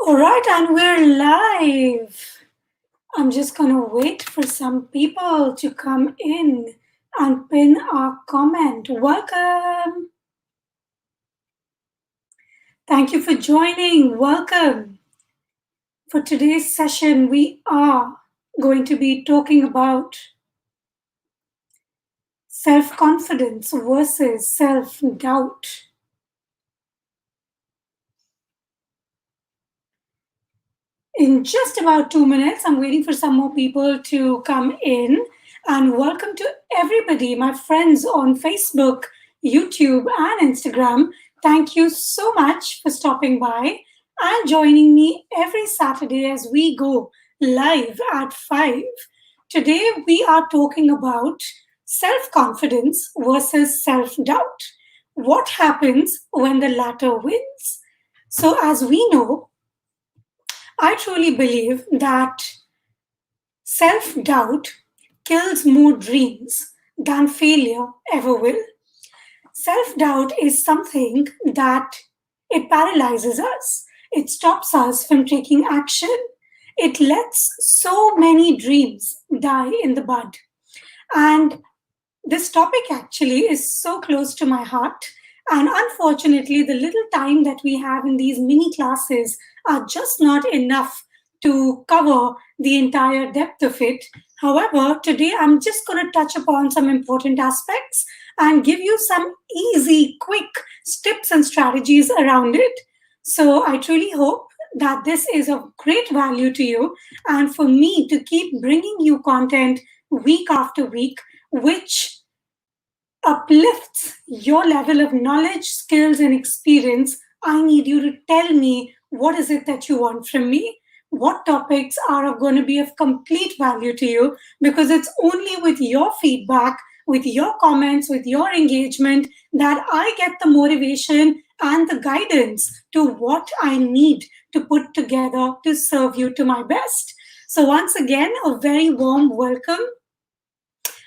All right, and we're live. I'm just gonna wait for some people to come in and pin our comment. Welcome. Thank you for joining. Welcome. For today's session, we are going to be talking about self confidence versus self doubt. In just about 2 minutes, I'm waiting for some more people to come in. And welcome to everybody, my friends on Facebook, YouTube, and Instagram. Thank you so much for stopping by and joining me every Saturday as we go live at 5. Today, we are talking about self confidence versus self doubt. What happens when the latter wins? So, as we know, I truly believe that self doubt kills more dreams than failure ever will. Self doubt is something that it paralyzes us. It stops us from taking action. It lets so many dreams die in the bud. And this topic actually is so close to my heart. And unfortunately, the little time that we have in these mini classes are just not enough to cover the entire depth of it. However, today I'm just going to touch upon some important aspects and give you some easy, quick tips and strategies around it. So I truly hope that this is of great value to you and for me to keep bringing you content week after week, which uplifts your level of knowledge, skills, and experience. I need you to tell me what is it that you want from me. What topics are going to be of complete value to you? Because it's only with your feedback, with your comments, with your engagement that I get the motivation and the guidance to what I need to put together to serve you to my best. So, once again, a very warm welcome.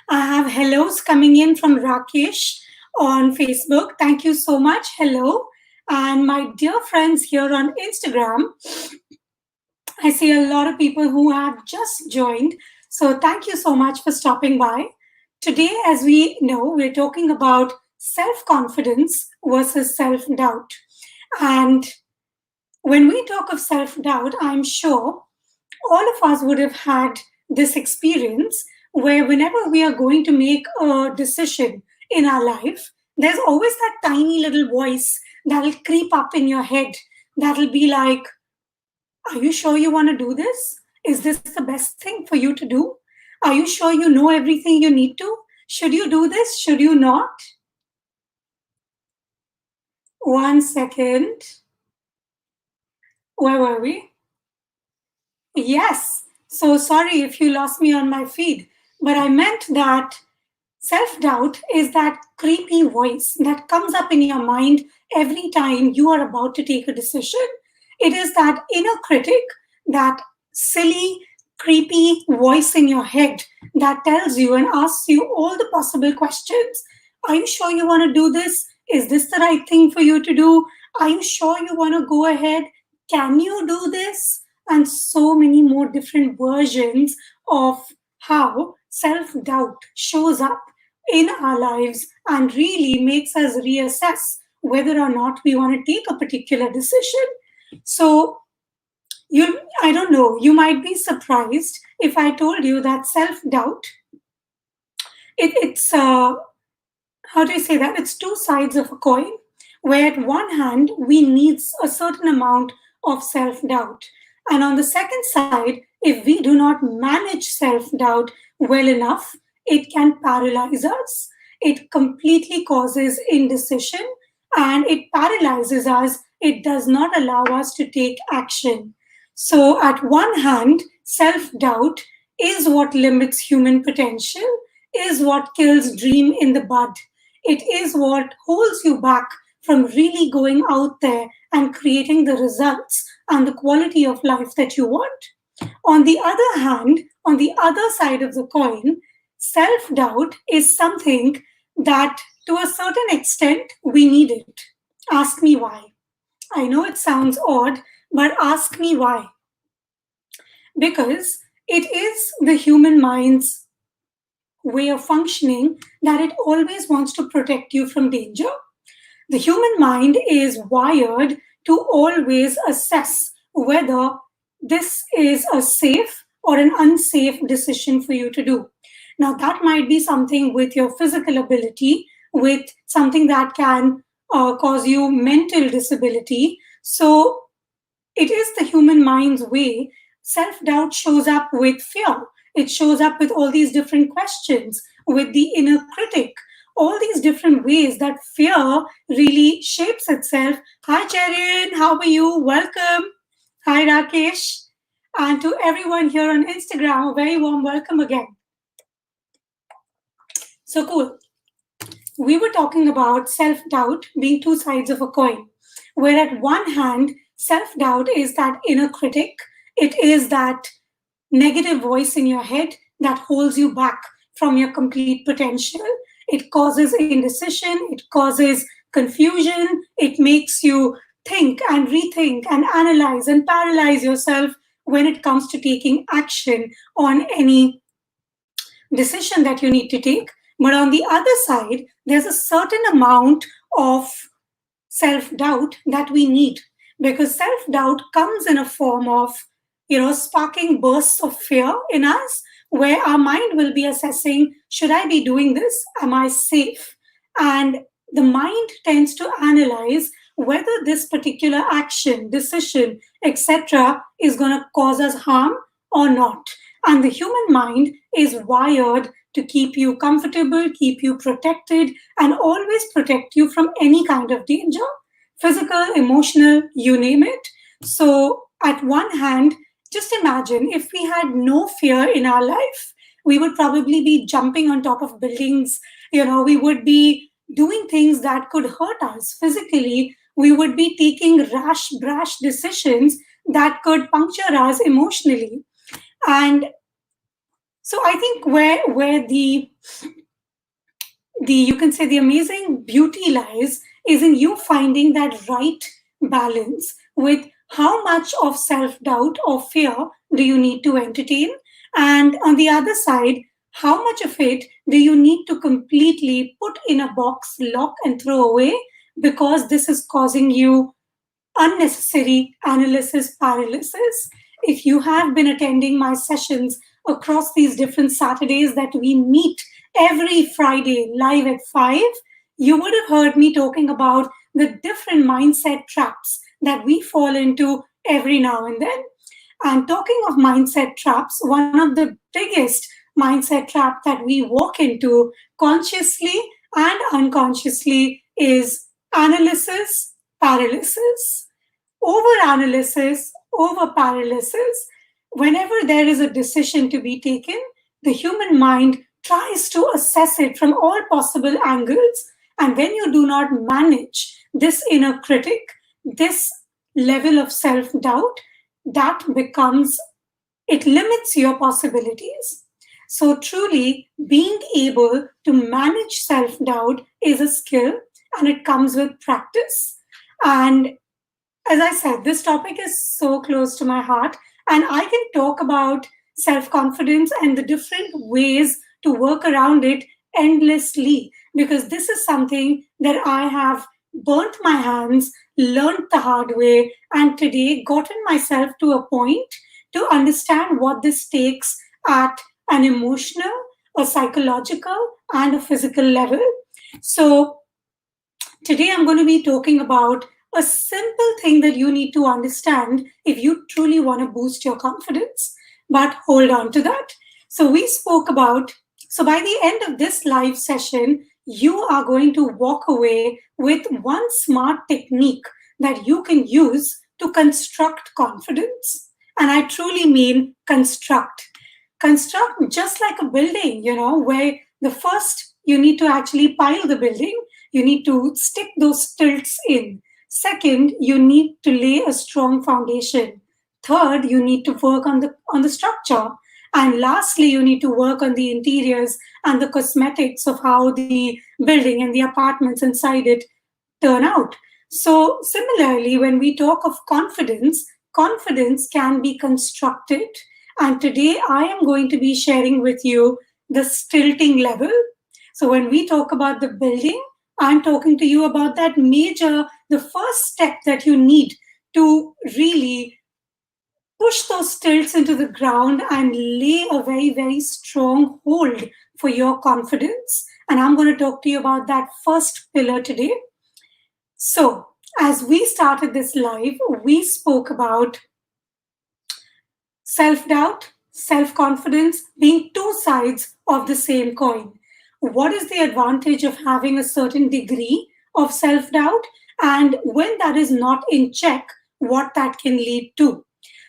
I have hellos coming in from Rakesh on Facebook. Thank you so much. Hello. And my dear friends here on Instagram, I see a lot of people who have just joined. So thank you so much for stopping by. Today, as we know, we're talking about self-confidence versus self-doubt. And when we talk of self-doubt, I'm sure all of us would have had this experience where whenever we are going to make a decision in our life, there's always that tiny little voice that'll creep up in your head that'll be like, are you sure you want to do this? Is this the best thing for you to do? Are you sure you know everything you need to? Should you do this? Should you not? 1 second. Where were we? Yes. So sorry if you lost me on my feed, but I meant that self doubt is that creepy voice that comes up in your mind every time you are about to take a decision. It is that inner critic, that silly, creepy voice in your head that tells you and asks you all the possible questions. Are you sure you want to do this? Is this the right thing for you to do? Are you sure you want to go ahead? Can you do this? And so many more different versions of how self doubt shows up in our lives and really makes us reassess whether or not we want to take a particular decision. So, I don't know, you might be surprised if I told you that self doubt, it's, how do you say that? It's two sides of a coin, where at one hand, we need a certain amount of self doubt. And on the second side, if we do not manage self doubt well enough, it can paralyze us. It completely causes indecision and it paralyzes us. It does not allow us to take action. So, at one hand, self doubt is what limits human potential, is what kills dream in the bud. It is what holds you back from really going out there and creating the results and the quality of life that you want. On the other hand, on the other side of the coin, self doubt is something that to a certain extent we need it. Ask me why. I know it sounds odd, But ask me why. Because it is the human mind's way of functioning that it always wants to protect you from danger. The human mind is wired to always assess whether this is a safe or an unsafe decision for you to do. Now, that might be something with your physical ability, with something that can cause you mental disability. So, it is the human mind's way. Self doubt shows up with fear. It shows up with all these different questions, with the inner critic, all these different ways that fear really shapes itself. Hi, Cherin. How are you? Welcome. Hi, Rakesh. And to everyone here on Instagram, a very warm welcome again. So cool. We were talking about self doubt being two sides of a coin, where at one hand, self doubt is that inner critic, it is that negative voice in your head that holds you back from your complete potential. It causes indecision, it causes confusion, it makes you think and rethink and analyze and paralyze yourself when it comes to taking action on any decision that you need to take. But on the other side, there's a certain amount of self doubt that we need, because self doubt comes in a form of, sparking bursts of fear in us, where our mind will be assessing, should I be doing this? Am I safe? And the mind tends to analyze whether this particular action, decision, etc., is going to cause us harm or not. And the human mind is wired to keep you comfortable, keep you protected, and always protect you from any kind of danger, physical, emotional, you name it. So, at one hand, just imagine if we had no fear in our life, we would probably be jumping on top of buildings, we would be doing things that could hurt us physically, we would be taking rash, brash decisions that could puncture us emotionally. And so I think where the you can say the amazing beauty lies is in you finding that right balance with how much of self-doubt or fear do you need to entertain, and on the other side, how much of it do you need to completely put in a box, lock and throw away, because this is causing you unnecessary analysis paralysis. If you have been attending my sessions across these different Saturdays that we meet every Friday live at 5, you would have heard me talking about the different mindset traps that we fall into every now and then. And talking of mindset traps, one of the biggest mindset trap that we walk into consciously and unconsciously is analysis paralysis. Over-analysis, over-paralysis. Whenever there is a decision to be taken, the human mind tries to assess it from all possible angles. And when you do not manage this inner critic, this level of self-doubt, that becomes, it limits your possibilities. So truly, being able to manage self-doubt is a skill, and it comes with practice. And as I said, this topic is so close to my heart, and I can talk about self confidence and the different ways to work around it endlessly, because this is something that I have burnt my hands, learned the hard way, and today gotten myself to a point to understand what this takes at an emotional, a psychological, and a physical level. So, today I'm going to be talking about a simple thing that you need to understand if you truly want to boost your confidence. But hold on to that. So, we spoke about, so by the end of this live session, you are going to walk away with one smart technique that you can use to construct confidence. And I truly mean construct. Construct just like a building, where the first you need to actually pile the building, you need to stick those stilts in. Second, you need to lay a strong foundation. Third, you need to work on the structure. And lastly, you need to work on the interiors and the cosmetics of how the building and the apartments inside it turn out. So, similarly, when we talk of confidence, confidence can be constructed. And today I am going to be sharing with you the stilting level. So, when we talk about the building, I'm talking to you about that the first step that you need to really push those stilts into the ground and lay a very, very strong hold for your confidence. And I'm going to talk to you about that first pillar today. So, as we started this live, we spoke about self doubt, self confidence being two sides of the same coin. What is the advantage of having a certain degree of self doubt? And when that is not in check, what that can lead to?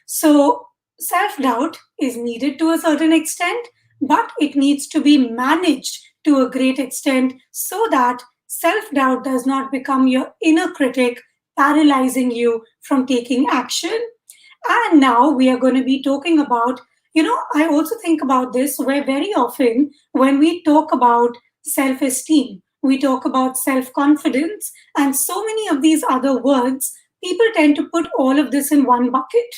So, self doubt is needed to a certain extent, but it needs to be managed to a great extent so that self doubt does not become your inner critic, paralyzing you from taking action. And now we are going to be talking about, I also think about this where very often when we talk about self esteem, we talk about self confidence, and so many of these other words, people tend to put all of this in one bucket.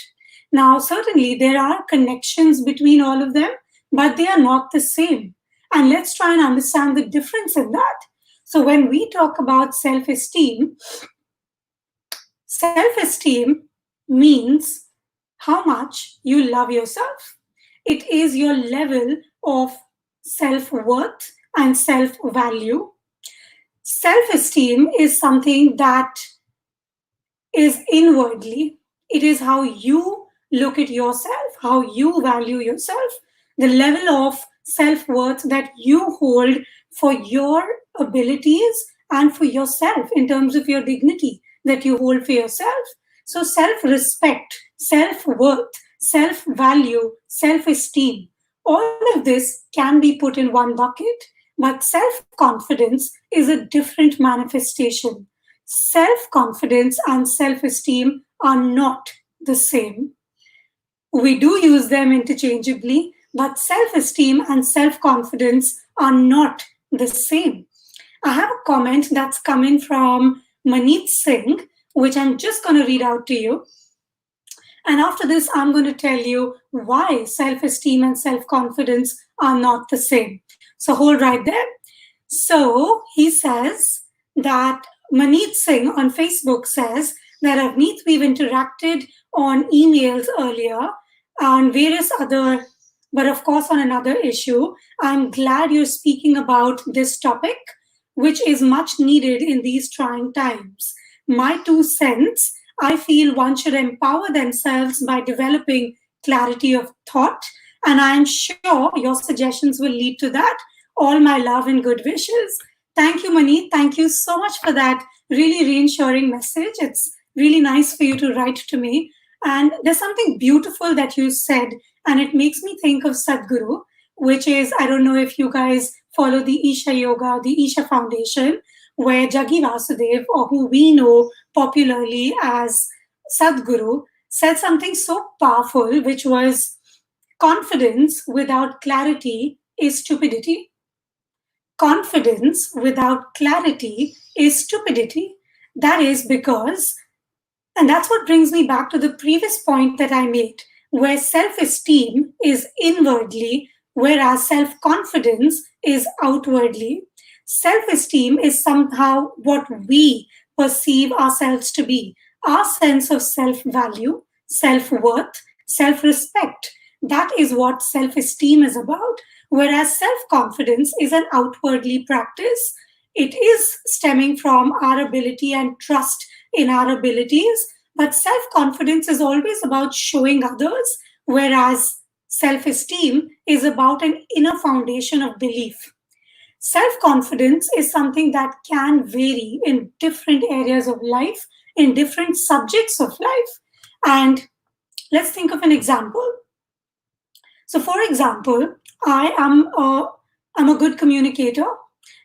Now, certainly there are connections between all of them, but they are not the same. And let's try and understand the difference in that. So, when we talk about self esteem means how much you love yourself. It is your level of self worth and self value. Self esteem is something that is inwardly. It is how you look at yourself, how you value yourself, the level of self worth that you hold for your abilities and for yourself in terms of your dignity that you hold for yourself. So, self respect, self worth, self value, self esteem, all of this can be put in one bucket, but self confidence is a different manifestation. Self confidence and self esteem are not the same. We do use them interchangeably, but self esteem and self confidence are not the same. I have a comment that's coming from Maneet Singh, which I'm just going to read out to you. And after this, I'm going to tell you why self esteem and self confidence are not the same. So hold right there. So he says that Maneet Singh on Facebook says that Avneet, we've interacted on emails earlier on various other, but of course on another issue. I'm glad you're speaking about this topic, which is much needed in these trying times. My 2 cents, I feel one should empower themselves by developing clarity of thought, and I am sure your suggestions will lead to that. All my love and good wishes. Thank you, Mani. Thank you so much for that really reassuring message. It's really nice for you to write to me. And there's something beautiful that you said, and it makes me think of Sadhguru, which is, I don't know if you guys follow the Isha Yoga, the Isha Foundation, where Jaggi Vasudev, or who we know popularly as Sadhguru, said something so powerful, which was confidence without clarity is stupidity. Confidence without clarity is stupidity. That is because, and that's what brings me back to the previous point that I made, where self esteem is inwardly, whereas self confidence is outwardly. Self esteem is somehow what we perceive ourselves to be, our sense of self value, self worth, self respect. That is what self esteem is about. Whereas self confidence is an outwardly practice, it is stemming from our ability and trust in our abilities. But self confidence is always about showing others, whereas self esteem is about an inner foundation of belief. Self confidence is something that can vary in different areas of life, in different subjects of life. And let's think of an example. So, for example, I'm a good communicator,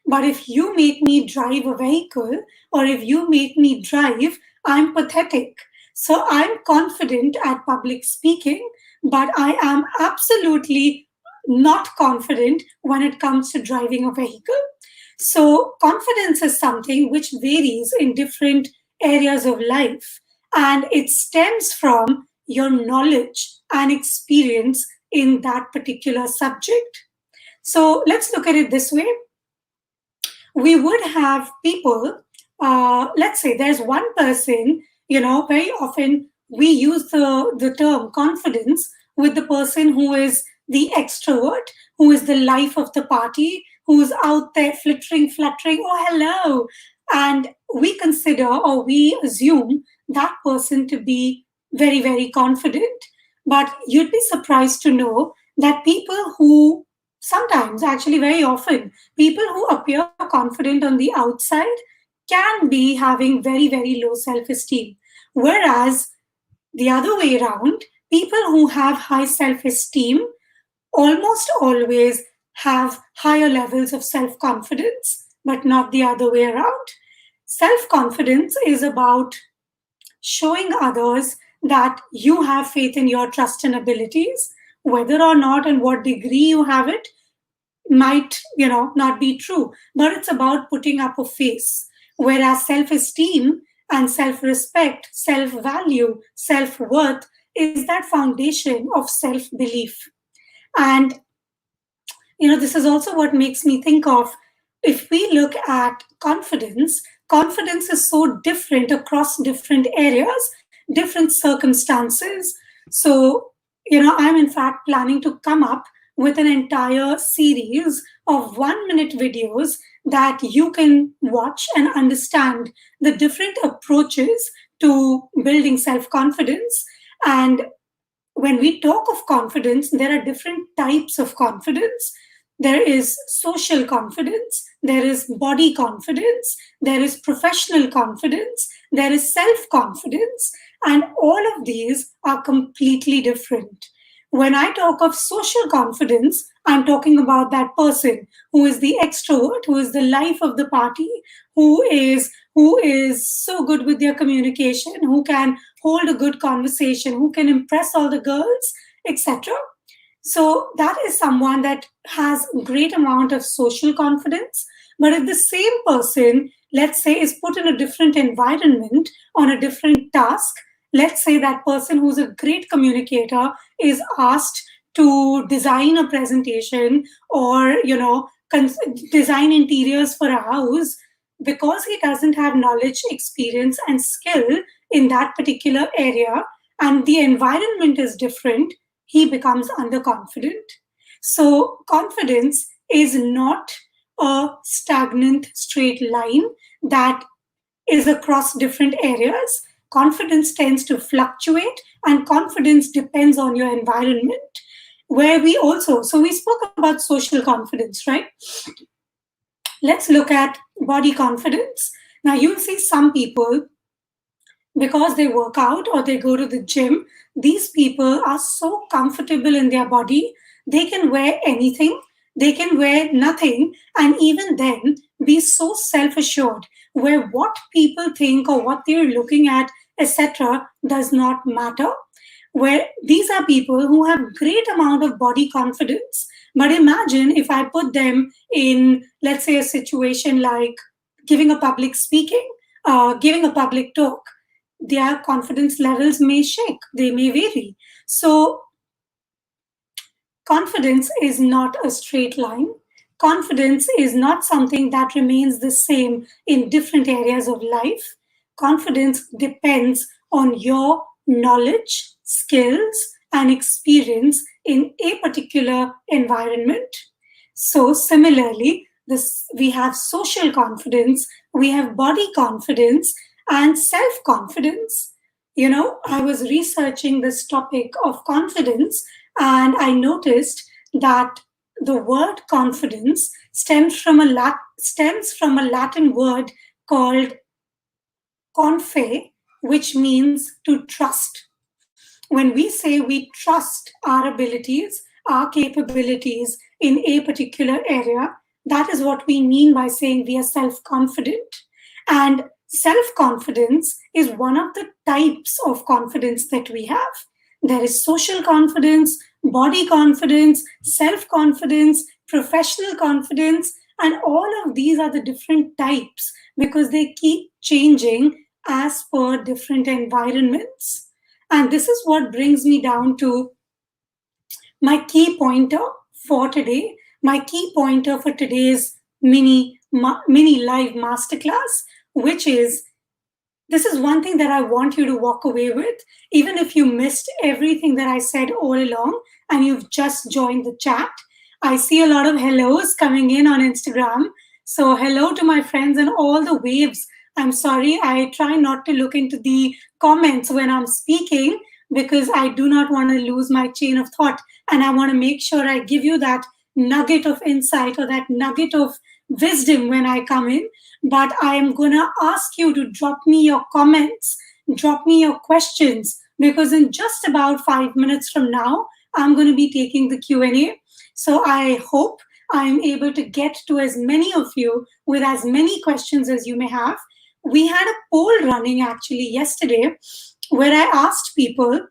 but if you make me drive a vehicle or if you make me drive, I'm pathetic. So, I'm confident at public speaking, but I am absolutely not confident when it comes to driving a vehicle. So, confidence is something which varies in different areas of life, and it stems from your knowledge and experience in that particular subject. So let's look at it this way. We would have people, let's say there's one person, very often we use the term confidence with the person who is the extrovert, who is the life of the party, who's out there fluttering, oh, hello. And we consider or we assume that person to be very, very confident. But you'd be surprised to know that people who sometimes, actually, very often, people who appear confident on the outside can be having very, very low self esteem. Whereas the other way around, people who have high self esteem almost always have higher levels of self confidence, but not the other way around. Self confidence is about showing others that you have faith in your trust and abilities, whether or not and what degree you have it might not be true, but it's about putting up a face. Whereas self-esteem and self-respect, self-value, self-worth is that foundation of self-belief. And this is also what makes me think of, if we look at confidence, confidence is so different across different areas, different circumstances. So, I'm in fact planning to come up with an entire series of 1 minute videos that you can watch and understand the different approaches to building self confidence. And when we talk of confidence, there are different types of confidence. There is social confidence, there is body confidence, there is professional confidence, there is self confidence, and all of these are completely different. When I talk of social confidence, I'm talking about that person who is the extrovert, who is the life of the party, who is so good with their communication, who can hold a good conversation, who can impress all the girls, etc. So that is someone that has great amount of social confidence. But if the same person, let's say, is put in a different environment on a different task, let's say that person who's a great communicator is asked to design a presentation or design interiors for a house, because he doesn't have knowledge, experience and skill in that particular area, and the environment is different, he becomes underconfident. So, confidence is not a stagnant straight line that is across different areas. Confidence tends to fluctuate, and confidence depends on your environment. Where so we spoke about social confidence, right? Let's look at body confidence. Now, you'll see some people, because they work out or they go to the gym, these people are so comfortable in their body, they can wear anything, they can wear nothing, and even then be so self assured, where what people think or what they're looking at, etc., does not matter. Where these are people who have great amount of body confidence, but imagine if I put them in, let's say, a situation like giving a public speaking, giving a public talk, their confidence levels may shake, they may vary. So, confidence is not a straight line. Confidence is not something that remains the same in different areas of life. Confidence depends on your knowledge, skills, and experience in a particular environment. So, similarly, we have social confidence, we have body confidence, and self confidence. I was researching this topic of confidence, and I noticed that the word confidence stems from a Latin word called confe, which means to trust. When we say we trust our abilities, our capabilities in a particular area, that is what we mean by saying we are self confident. And self confidence is one of the types of confidence that we have. There is social confidence, body confidence, self confidence, professional confidence, and all of these are the different types because they keep changing as per different environments. And this is what brings me down to my key pointer for today. My key pointer for today's mini live masterclass, which is, this is one thing that I want you to walk away with, even if you missed everything that I said all along and you've just joined the chat. I see a lot of hellos coming in on Instagram. So, hello to my friends and all the waves. I'm sorry, I try not to look into the comments when I'm speaking because I do not want to lose my chain of thought. And I want to make sure I give you that nugget of insight or that nugget of wisdom when I come in. But I am going to ask you to drop me your comments, drop me your questions, because in just about 5 minutes from now, I'm going to be taking the Q&A. So I hope I'm able to get to as many of you with as many questions as you may have. We had a poll running actually yesterday where I asked people,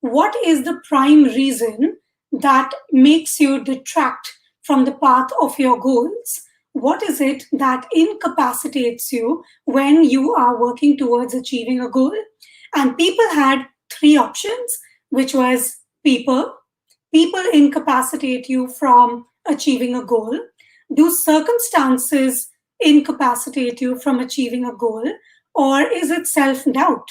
what is the prime reason that makes you detract from the path of your goals? What is it that incapacitates you when you are working towards achieving a goal? And people had three options, which was people. People incapacitate you from achieving a goal. Do circumstances incapacitate you from achieving a goal? Or is it self doubt?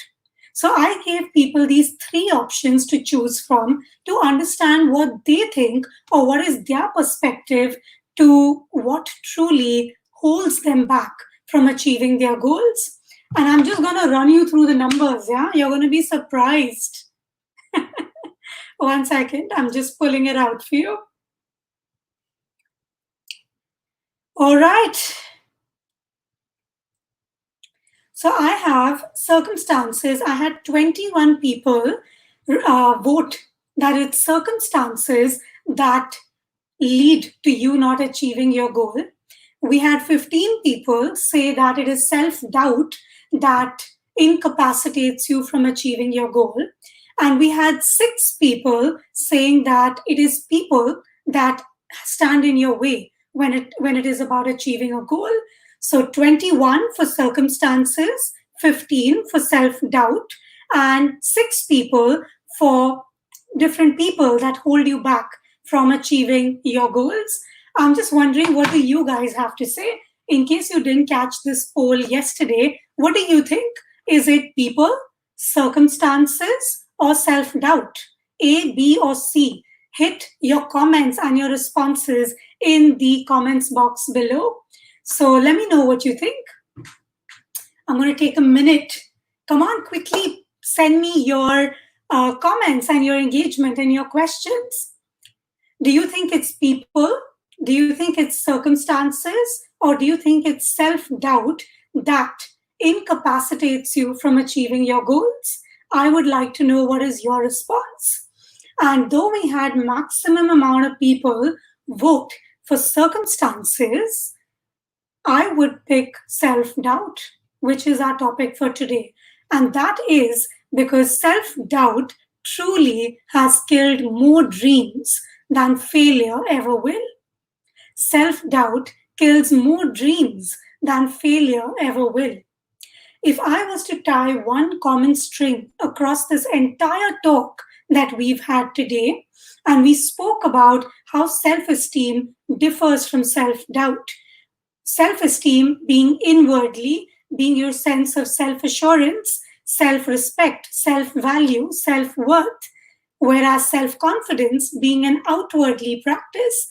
So I gave people these three options to choose from to understand what they think or what is their perspective to what truly holds them back from achieving their goals. And I'm just going to run you through the numbers, yeah? You're going to be surprised. 1 second, I'm just pulling it out for you. All right. So I have circumstances. I had 21 people vote that it's circumstances that lead to you not achieving your goal. We had 15 people say that it is self-doubt that incapacitates you from achieving your goal. And we had 6 people saying that it is people that stand in your way when it is about achieving a goal. So 21 for circumstances, 15 for self-doubt, and 6 people for different people that hold you back from achieving your goals. I'm just wondering, what do you guys have to say? In case you didn't catch this poll yesterday, what do you think? Is it people, circumstances, or self-doubt? A, B, or C? Hit your comments and your responses in the comments box below. So let me know what you think. I'm going to take a minute. Come on, quickly send me your comments and your engagement and your questions. Do you think it's people? Do you think it's circumstances? Or do you think it's self-doubt that incapacitates you from achieving your goals? I would like to know what is your response. And though we had maximum amount of people vote for circumstances, I would pick self-doubt, which is our topic for today. And that is because self-doubt truly has killed more dreams than failure ever will. Self-doubt kills more dreams than failure ever will. If I was to tie one common string across this entire talk that we've had today, and we spoke about how self-esteem differs from self-doubt, self-esteem being inwardly, being your sense of self-assurance, self-respect, self-value, self-worth, whereas self-confidence being an outwardly practice,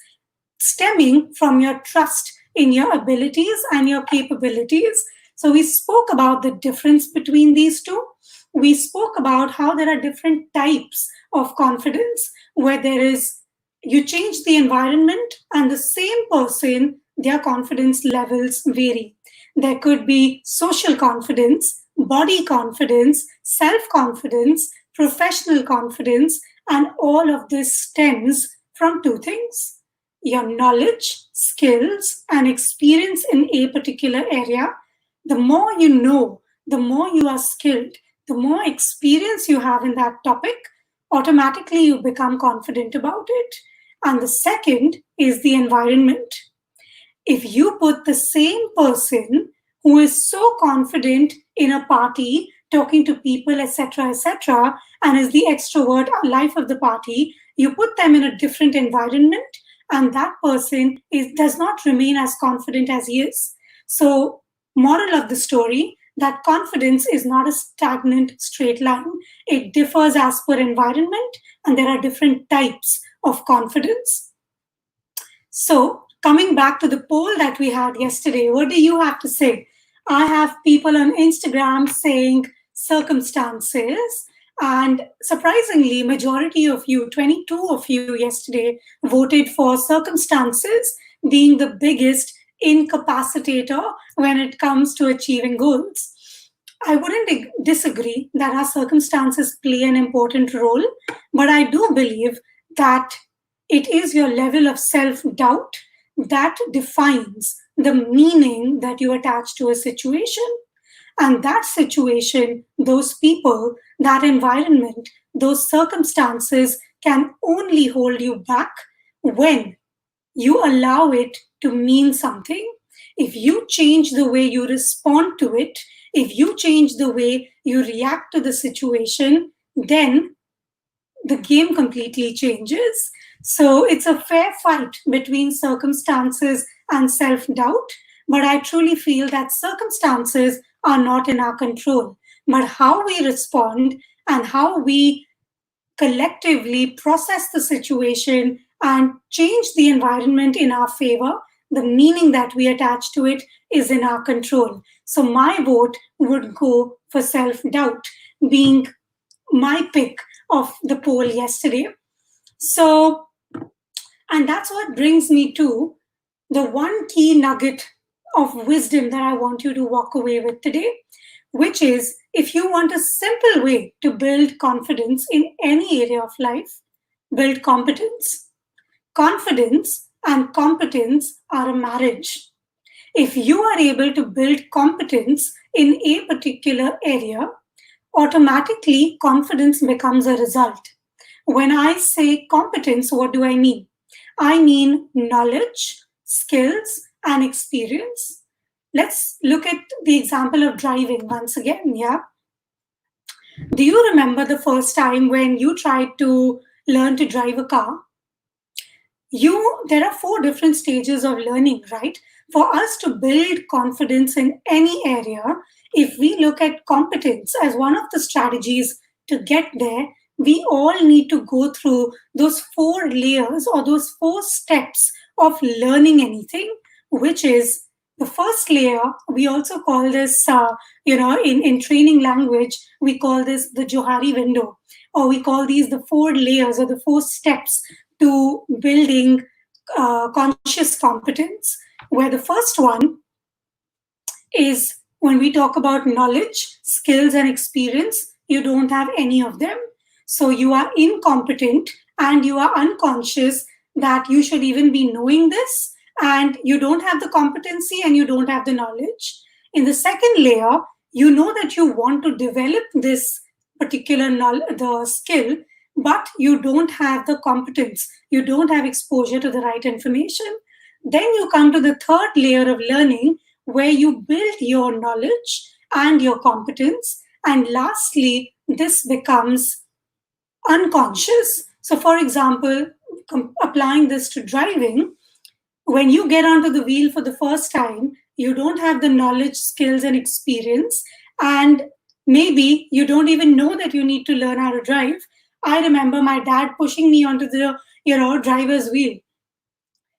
stemming from your trust in your abilities and your capabilities. So we spoke about the difference between these two. We spoke about how there are different types of confidence, where there is, you change the environment and the same person, their confidence levels vary. There could be social confidence, body confidence, self-confidence, professional confidence, and all of this stems from two things: your knowledge, skills, and experience in a particular area. The more you know, the more you are skilled, the more experience you have in that topic, automatically you become confident about it. And the second is the environment. If you put the same person who is so confident in a party talking to people, etc., etc., and is the extrovert life of the party, you put them in a different environment, and that person does not remain as confident as he is. So, moral of the story, that confidence is not a stagnant straight line. It differs as per environment, and there are different types of confidence. So, coming back to the poll that we had yesterday, what do you have to say? I have people on Instagram saying circumstances, and surprisingly, majority of you, 22 of you yesterday, voted for circumstances being the biggest incapacitator when it comes to achieving goals. I wouldn't disagree that our circumstances play an important role, but I do believe that it is your level of self doubt that defines the meaning that you attach to a situation. And that situation, those people, that environment, those circumstances can only hold you back when you allow it to mean something. If you change the way you respond to it, if you change the way you react to the situation, then the game completely changes. So it's a fair fight between circumstances and self doubt. But I truly feel that circumstances are not in our control. But how we respond and how we collectively process the situation and change the environment in our favor, the meaning that we attach to it is in our control. So my vote would go for self doubt being my pick of the poll yesterday. So, and that's what brings me to the one key nugget of wisdom that I want you to walk away with today, which is if you want a simple way to build confidence in any area of life, build competence. Confidence and competence are a marriage. If you are able to build competence in a particular area, automatically confidence becomes a result. When I say competence, what do I mean? I mean knowledge, skills, and experience. Let's look at the example of driving once again. Yeah. Do you remember the first time when you tried to learn to drive a car? There are four different stages of learning, right? For us to build confidence in any area, if we look at competence as one of the strategies to get there, we all need to go through those four layers or those four steps of learning anything, which is the first layer. We also call this, in training language, we call this the Johari window, or we call these the four layers or the four steps to building conscious competence, where the first one is when we talk about knowledge, skills, and experience, you don't have any of them. So you are incompetent and you are unconscious that you should even be knowing this, and you don't have the competency and you don't have the knowledge. In the second layer, you know that you want to develop this particular the skill, but you don't have the competence, you don't have exposure to the right information. Then you come to the third layer of learning where you build your knowledge and your competence. And lastly, this becomes unconscious. So, for example, applying this to driving, when you get onto the wheel for the first time, you don't have the knowledge, skills, and experience, and maybe you don't even know that you need to learn how to drive. I remember my dad pushing me onto the driver's wheel.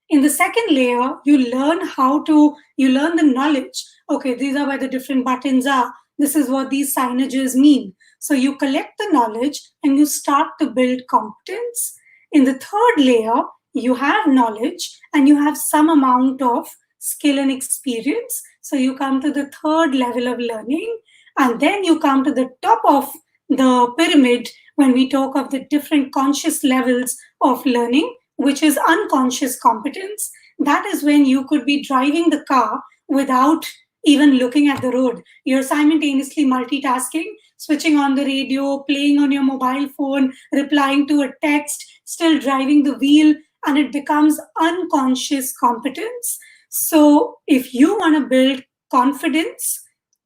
In the second layer, you learn the knowledge. Okay, these are where the different buttons are. This is what these signages mean. So you collect the knowledge and you start to build competence. In the third layer, you have knowledge and you have some amount of skill and experience. So you come to the third level of learning. And then you come to the top of the pyramid when we talk of the different conscious levels of learning, which is unconscious competence. That is when you could be driving the car without even looking at the road. You're simultaneously multitasking, switching on the radio, playing on your mobile phone, replying to a text, still driving the wheel, and it becomes unconscious competence. So if you want to build confidence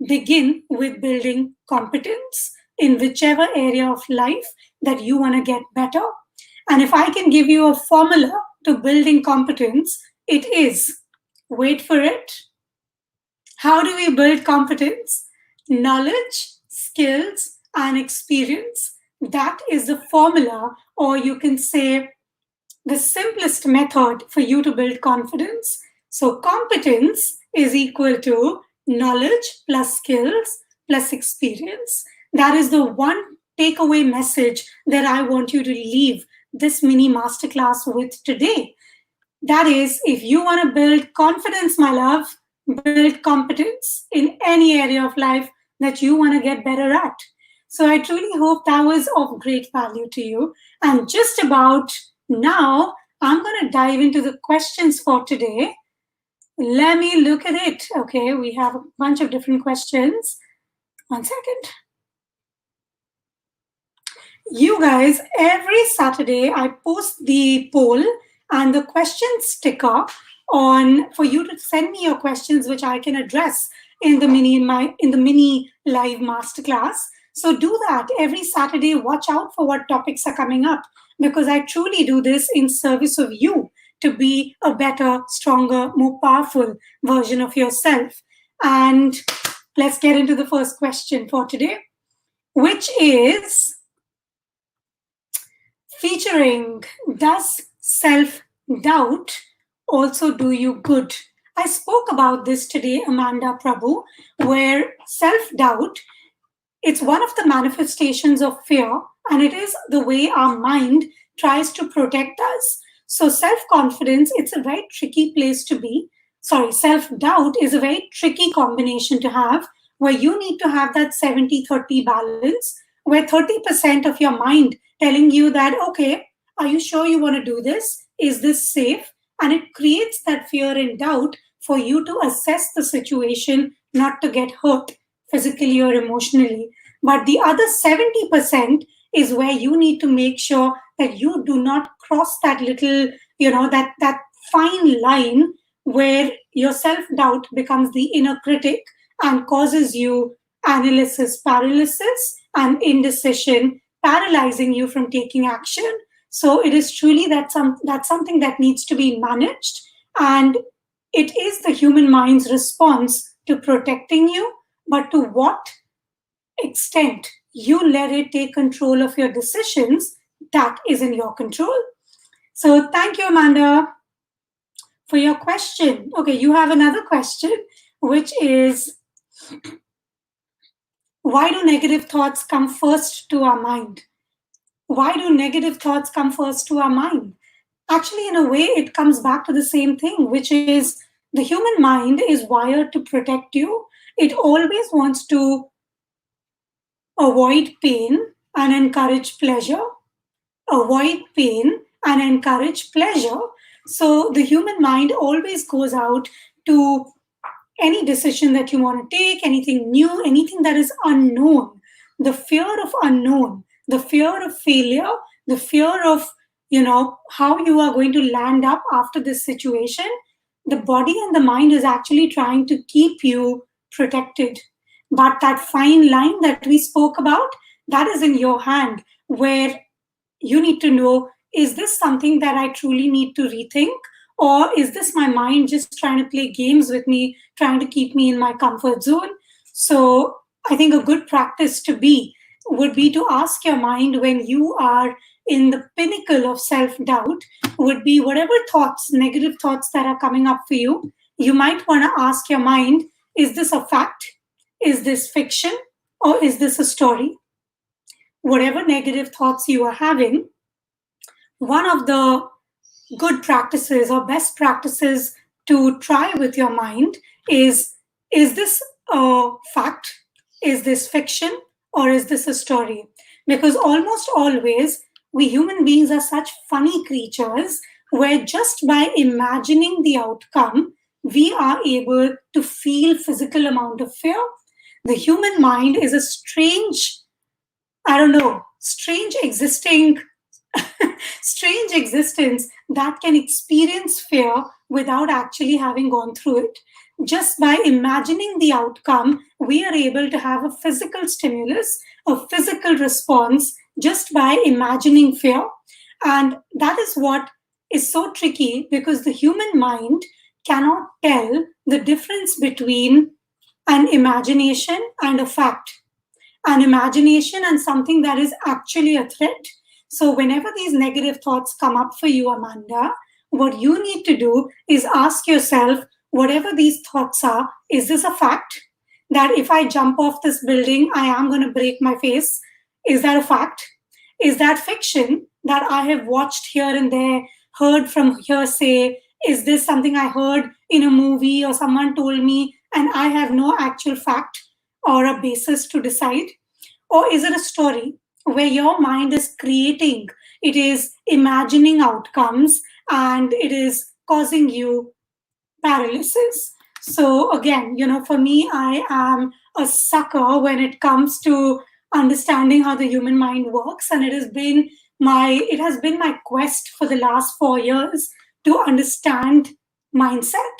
begin with building competence in whichever area of life that you want to get better. And if I can give you a formula to building competence, it is, wait for it, how do we build competence? Knowledge, skills, and experience. That is the formula, or you can say the simplest method for you to build confidence. So, competence is equal to knowledge plus skills plus experience. That is the one takeaway message that I want you to leave this mini masterclass with today. That is, if you want to build confidence, my love, build competence in any area of life that you want to get better at. So I truly hope that was of great value to you. And just about now, I'm going to dive into the questions for today. Let me look at it. Okay, we have a bunch of different questions. One second. You guys, every Saturday I post the poll and the question sticker on for you to send me your questions, which I can address in the mini live masterclass. So do that every Saturday. Watch out for what topics are coming up, because I truly do this in service of you to be a better, stronger, more powerful version of yourself. And let's get into the first question for today, which is featuring, does self doubt also do you good? I spoke about this today, Amanda Prabhu, where self doubt, it's one of the manifestations of fear, and it is the way our mind tries to protect us. So self confidence, it's a very tricky place to be. Sorry, self doubt is a very tricky combination to have, where you need to have that 70-30 balance, where 30% of your mind telling you that, okay, are you sure you want to do this? Is this safe? And it creates that fear and doubt for you to assess the situation, not to get hurt physically or emotionally. But the other 70% is where you need to make sure that you do not cross that little, that fine line where your self doubt becomes the inner critic and causes you analysis paralysis and indecision, paralyzing you from taking action. So it is truly that's something that needs to be managed, and it is the human mind's response to protecting you. But to what extent you let it take control of your decisions, that is in your control. So thank you, Amanda, for your question. Okay, you have another question, which is, why do negative thoughts come first to our mind? Why do negative thoughts come first to our mind? Actually, in a way, it comes back to the same thing, which is the human mind is wired to protect you. It always wants to avoid pain and encourage pleasure. Avoid pain and encourage pleasure. So the human mind always goes out to any decision that you want to take, anything new, anything that is unknown. The fear of unknown, the fear of failure, the fear of, how you are going to land up after this situation. The body and the mind is actually trying to keep you protected. But that fine line that we spoke about, that is in your hand, where you need to know, is this something that I truly need to rethink? Or is this my mind just trying to play games with me, trying to keep me in my comfort zone? So I think a good practice to be would be to ask your mind when you are in the pinnacle of self-doubt, would be whatever thoughts, negative thoughts that are coming up for you, you might want to ask your mind, is this a fact? Is this fiction? Or is this a story? Whatever negative thoughts you are having, one of the good practices or best practices to try with your mind is this a fact? Is this fiction? Or is this a story? Because almost always, we human beings are such funny creatures where just by imagining the outcome, we are able to feel physical amount of fear. The human mind is a strange, I don't know, strange existing strange existence that can experience fear without actually having gone through it. Just by imagining the outcome, we are able to have a physical stimulus, a physical response, just by imagining fear. And that is what is so tricky, because the human mind cannot tell the difference between an imagination and a fact, an imagination and something that is actually a threat. So, whenever these negative thoughts come up for you, Amanda, what you need to do is ask yourself, whatever these thoughts are, is this a fact? That if I jump off this building, I am going to break my face. Is that a fact? Is that fiction that I have watched here and there, heard from hearsay? Is this something I heard in a movie or someone told me and I have no actual fact or a basis to decide? Or is it a story where your mind is creating, it is imagining outcomes, and it is causing you paralysis? So, again, for me, I am a sucker when it comes to understanding how the human mind works, and it has been my quest for the last 4 years to understand mindset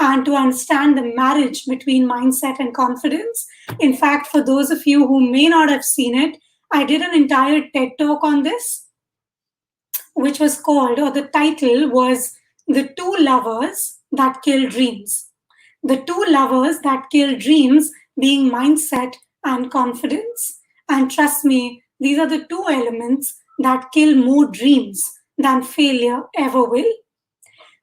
and to understand the marriage between mindset and confidence. In fact, for those of you who may not have seen it, I did an entire TED talk on this, which was called, or the title was, The Two Lovers That Kill Dreams. The two lovers that kill dreams being mindset and confidence. And trust me, these are the two elements that kill more dreams than failure ever will.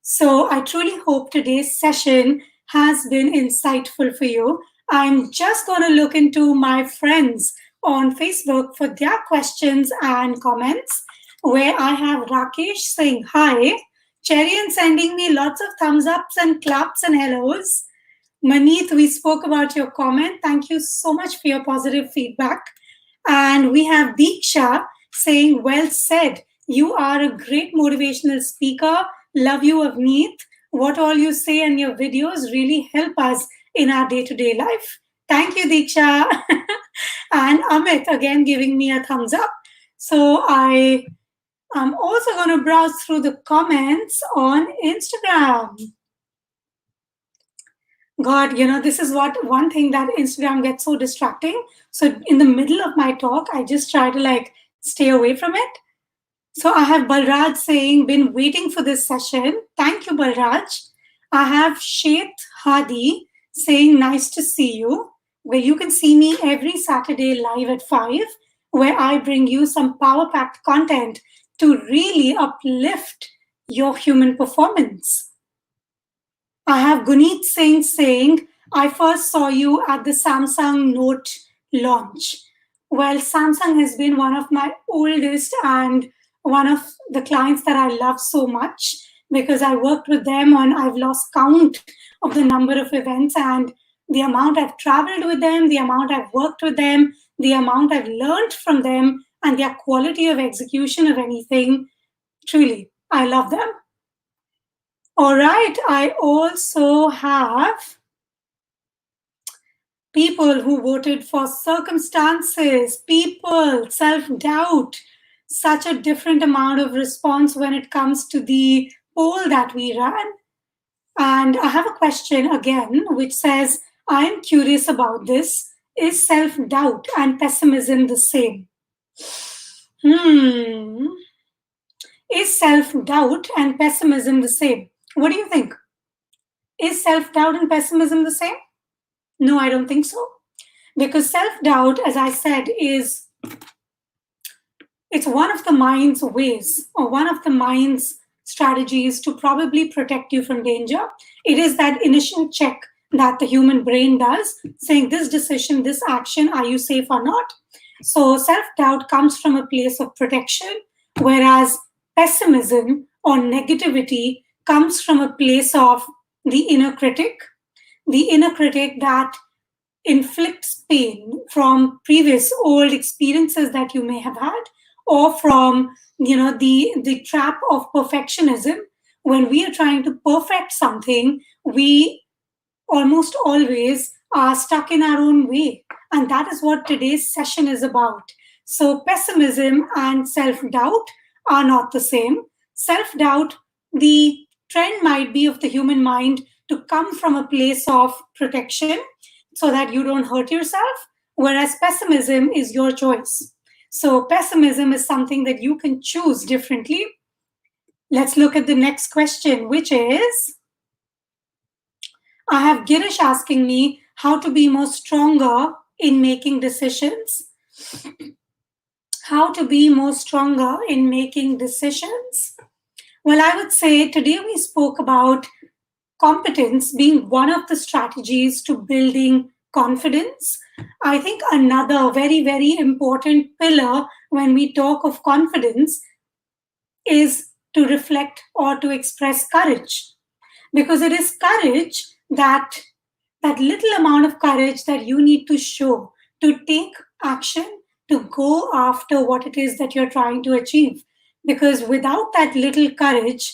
So I truly hope today's session has been insightful for you. I'm just going to look into my friends on Facebook for their questions and comments, where I have Rakesh saying hi, Cherian sending me lots of thumbs ups and claps and hellos. Maneet, we spoke about your comment. Thank you so much for your positive feedback. And we have Deeksha saying, well said. You are a great motivational speaker. Love you, Avneet. What all you say in your videos really help us in our day-to-day life. Thank you, Deeksha. And Amit, again, giving me a thumbs up. So I'm also going to browse through the comments on Instagram. God, this is one thing that Instagram gets so distracting. So in the middle of my talk, I just try to stay away from it. So I have Balraj saying, been waiting for this session. Thank you, Balraj. I have Shet Hadi saying, nice to see you, where you can see me every Saturday live at 5, where I bring you some power-packed content to really uplift your human performance. I have Guneet Singh saying, I first saw you at the Samsung Note launch. Well, Samsung has been one of my oldest and one of the clients that I love so much, because I worked with them on, I've lost count of the number of events, and the amount I've traveled with them, the amount I've worked with them, the amount I've learned from them, and their quality of execution of anything. Truly, I love them. All right, I also have people who voted for circumstances, people, self-doubt, such a different amount of response when it comes to the poll that we ran. And I have a question again, which says, I'm curious about this. Is self-doubt and pessimism the same? Is self-doubt and pessimism the same? What do you think? Is self-doubt and pessimism the same? No, I don't think so. Because self-doubt, as I said, it's one of the mind's ways, or one of the mind's strategies to probably protect you from danger. It is that initial check that the human brain does, saying this decision, this action, are you safe or not? So self-doubt comes from a place of protection, whereas pessimism or negativity comes from a place of the inner critic that inflicts pain from previous old experiences that you may have had, or from the trap of perfectionism. When we are trying to perfect something, we almost always are stuck in our own way, and that is what today's session is about. So pessimism and self-doubt are not the same. Self-doubt, the trend might be of the human mind to come from a place of protection so that you don't hurt yourself, whereas pessimism is your choice. So, pessimism is something that you can choose differently. Let's look at the next question, which is I have Girish asking me how to be more stronger in making decisions. How to be more stronger in making decisions. Well, I would say today we spoke about competence being one of the strategies to building confidence. I think another very, very important pillar when we talk of confidence is to reflect or to express courage, because it is courage that little amount of courage that you need to show to take action, to go after what it is that you're trying to achieve, because without that little courage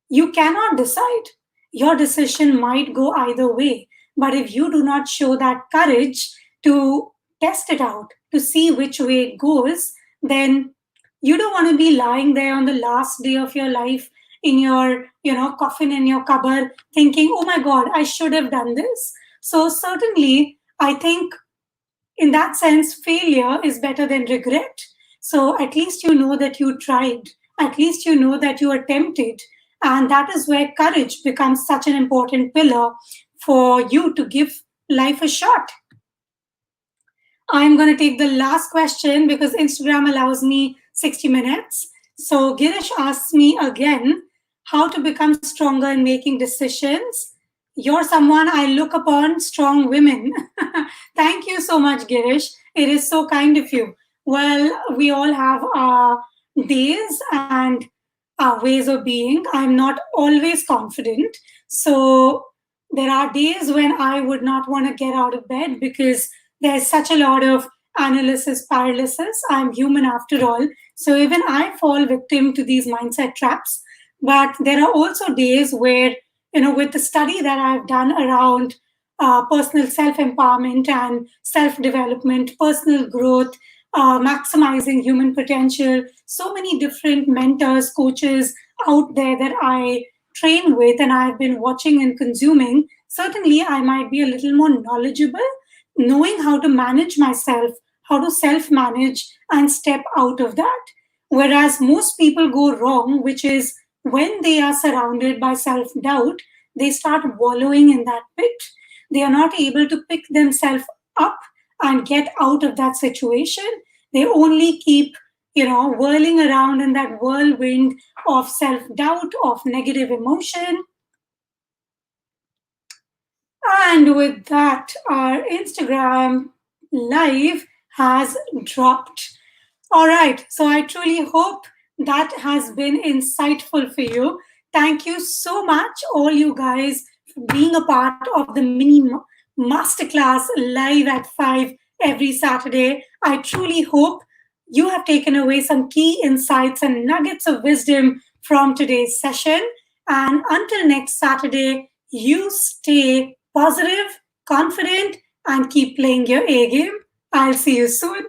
you cannot decide. Your decision might go either way, but if you do not show that courage to test it out, to see which way it goes, then you don't want to be lying there on the last day of your life in your coffin in your cupboard thinking, oh my god, I should have done this. So certainly I think in that sense failure is better than regret. So at least you know that you tried, at least you know that you attempted, and that is where courage becomes such an important pillar for you to give life a shot. I'm going to take the last question because Instagram allows me 60 minutes. So Girish asks me again how to become stronger in making decisions. You're someone I look upon, strong women. Thank you so much, Girish. It is so kind of you. Well, we all have our days and our ways of being. I'm not always confident. So there are days when I would not want to get out of bed because there's such a lot of analysis paralysis. I'm human after all. So even I fall victim to these mindset traps. But there are also days where, with the study that I've done around personal self empowerment and self development, personal growth, maximizing human potential, so many different mentors, coaches out there that I train with and I've been watching and consuming, certainly I might be a little more knowledgeable, knowing how to manage myself, how to self manage and step out of that. Whereas most people go wrong, which is when they are surrounded by self doubt, they start wallowing in that pit. They are not able to pick themselves up and get out of that situation. They only keep, whirling around in that whirlwind of self doubt, of negative emotion. And with that, our Instagram live has dropped. All right. So I truly hope that has been insightful for you. Thank you so much, all you guys, for being a part of the mini masterclass live at 5 every Saturday. I truly hope you have taken away some key insights and nuggets of wisdom from today's session. And until next Saturday, you stay positive, confident, and keep playing your A game. I'll see you soon.